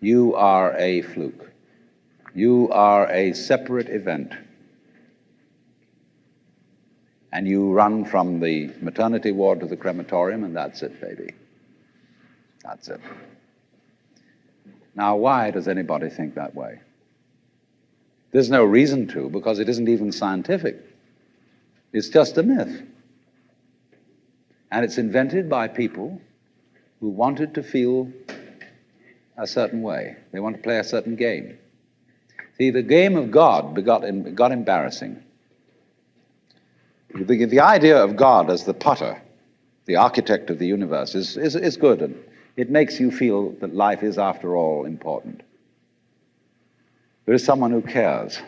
You are a fluke. You are a separate event. And you run from the maternity ward to the crematorium, and that's it, baby. That's it. Now, why does anybody think that way? There's no reason to, because it isn't even scientific. It's just a myth. And it's invented by people who wanted to feel a certain way. They want to play a certain game. See, the game of God got embarrassing. The idea of God as the potter, the architect of the universe, is good, and it makes you feel that life is, after all, important. There is someone who cares.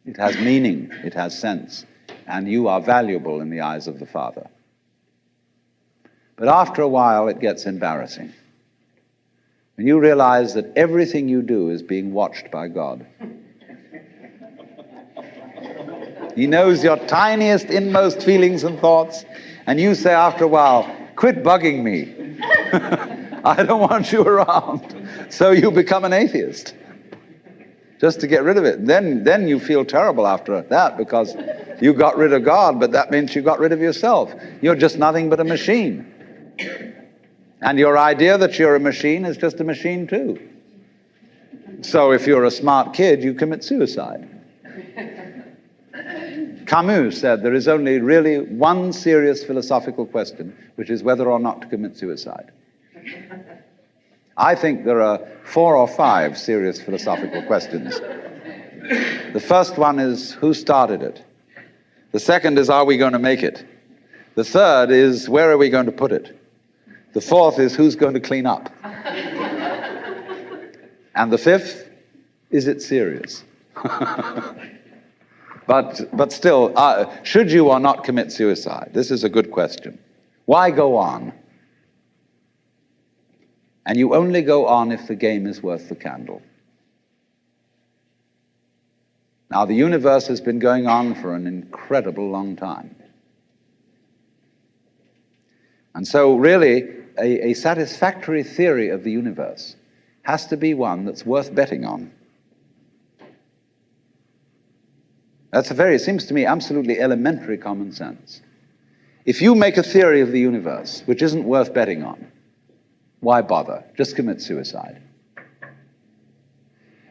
It has meaning, it has sense, and you are valuable in the eyes of the Father. But after a while, it gets embarrassing. When you realize that everything you do is being watched by God. He knows your tiniest, inmost feelings and thoughts, and you say after a while, quit bugging me. I don't want you around. So you become an atheist, just to get rid of it. Then you feel terrible after that, because you got rid of God, but that means you got rid of yourself. You're just nothing but a machine. And your idea that you're a machine is just a machine too. So if you're a smart kid, you commit suicide. Camus said there is only really one serious philosophical question, which is whether or not to commit suicide. I think there are 4 or 5 serious philosophical questions. The first one is, who started it? The second is, are we going to make it? The third is, where are we going to put it? The fourth is, who's going to clean up? And the fifth, is it serious? But still, should you or not commit suicide? This is a good question. Why go on? And you only go on if the game is worth the candle. Now, the universe has been going on for an incredible long time. And so really, a satisfactory theory of the universe has to be one that's worth betting on. That's it seems to me, absolutely elementary common sense. If you make a theory of the universe which isn't worth betting on, why bother? Just commit suicide.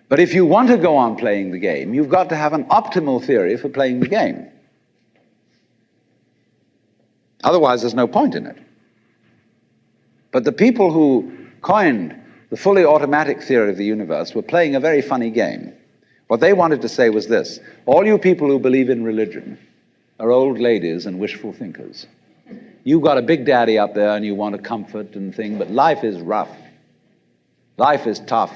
But if you want to go on playing the game, you've got to have an optimal theory for playing the game. Otherwise, there's no point in it. But the people who coined the fully automatic theory of the universe were playing a very funny game. What they wanted to say was this: all you people who believe in religion are old ladies and wishful thinkers. You've got a big daddy up there and you want a comfort and thing, but life is rough. Life is tough.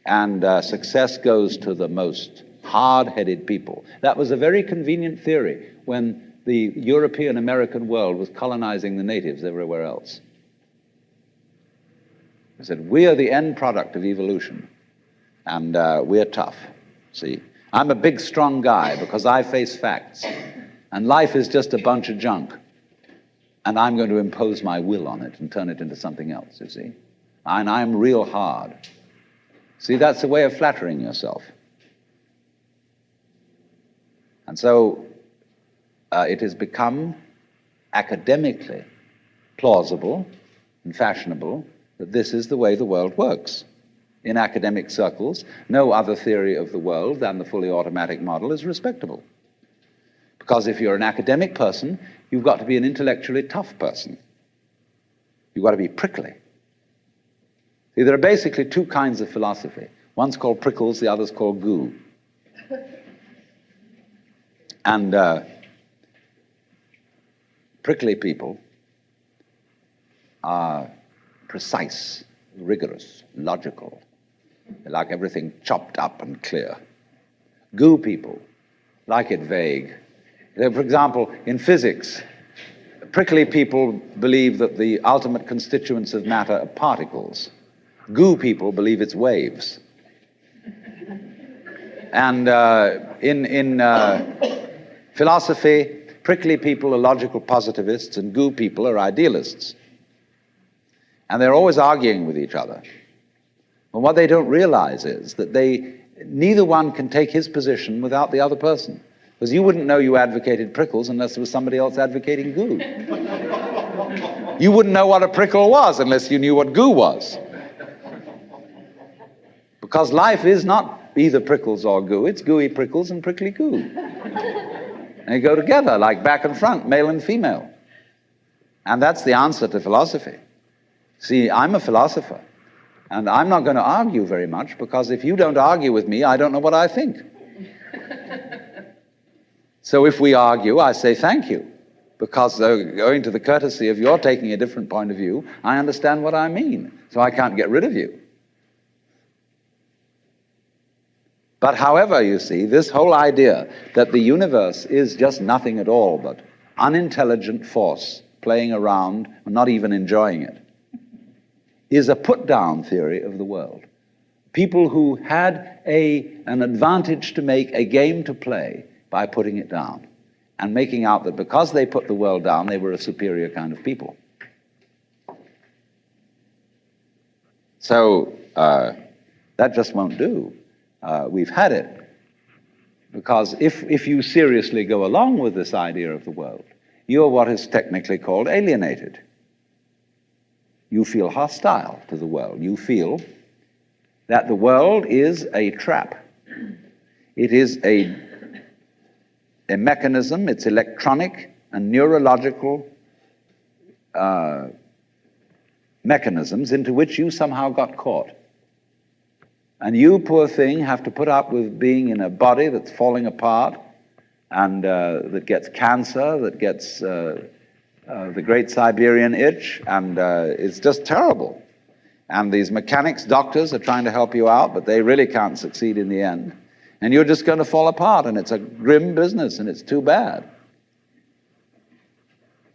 And success goes to the most hard-headed people. That was a very convenient theory when the European American world was colonizing the natives everywhere else. They said, we are the end product of evolution, and we're tough. See, I'm a big, strong guy because I face facts, and life is just a bunch of junk, and I'm going to impose my will on it and turn it into something else, you see. And I'm real hard. See, that's a way of flattering yourself. And so it has become academically plausible and fashionable that this is the way the world works. In academic circles, no other theory of the world than the fully automatic model is respectable. Because if you're an academic person, you've got to be an intellectually tough person. You've got to be prickly. See, there are basically 2 kinds of philosophy. One's called prickles, the other's called goo. And prickly people are precise, rigorous, logical. They like everything chopped up and clear. Goo people like it vague. For example, in physics, prickly people believe that the ultimate constituents of matter are particles. Goo people believe it's waves. And in philosophy, prickly people are logical positivists and goo people are idealists. And they're always arguing with each other. And what they don't realize is that neither one can take his position without the other person. Because you wouldn't know you advocated prickles unless there was somebody else advocating goo. You wouldn't know what a prickle was unless you knew what goo was. Because life is not either prickles or goo, it's gooey prickles and prickly goo. And they go together like back and front, male and female. And that's the answer to philosophy. See, I'm a philosopher, and I'm not going to argue very much, because if you don't argue with me, I don't know what I think. So if we argue, I say thank you, because owing to the courtesy of your taking a different point of view, I understand what I mean, so I can't get rid of you. But however, you see, this whole idea that the universe is just nothing at all but unintelligent force playing around and not even enjoying it is a put-down theory of the world. People who had an advantage to make, a game to play, by putting it down and making out that because they put the world down, they were a superior kind of people. So that just won't do. We've had it. Because if you seriously go along with this idea of the world, you're what is technically called alienated. You feel hostile to the world. You feel that the world is a trap. It is a mechanism, it's electronic and neurological mechanisms into which you somehow got caught. And you, poor thing, have to put up with being in a body that's falling apart and that gets cancer, that gets the great Siberian itch, and it's just terrible. And these mechanics, doctors are trying to help you out, but they really can't succeed in the end. And you're just going to fall apart, and it's a grim business, and it's too bad.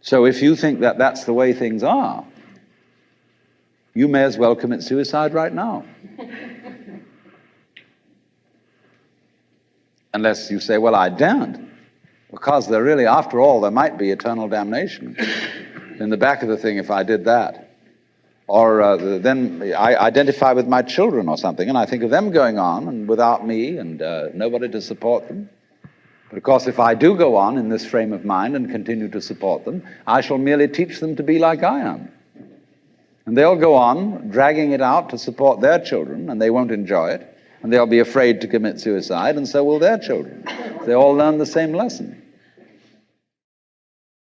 So if you think that that's the way things are, you may as well commit suicide right now. Unless you say, well, I daren't, because there really, after all, there might be eternal damnation in the back of the thing if I did that. Or then I identify with my children or something, and I think of them going on and without me and nobody to support them. But of course, if I do go on in this frame of mind and continue to support them, I shall merely teach them to be like I am. And they'll go on dragging it out to support their children, and they won't enjoy it, and they'll be afraid to commit suicide, and so will their children. They all learn the same lesson.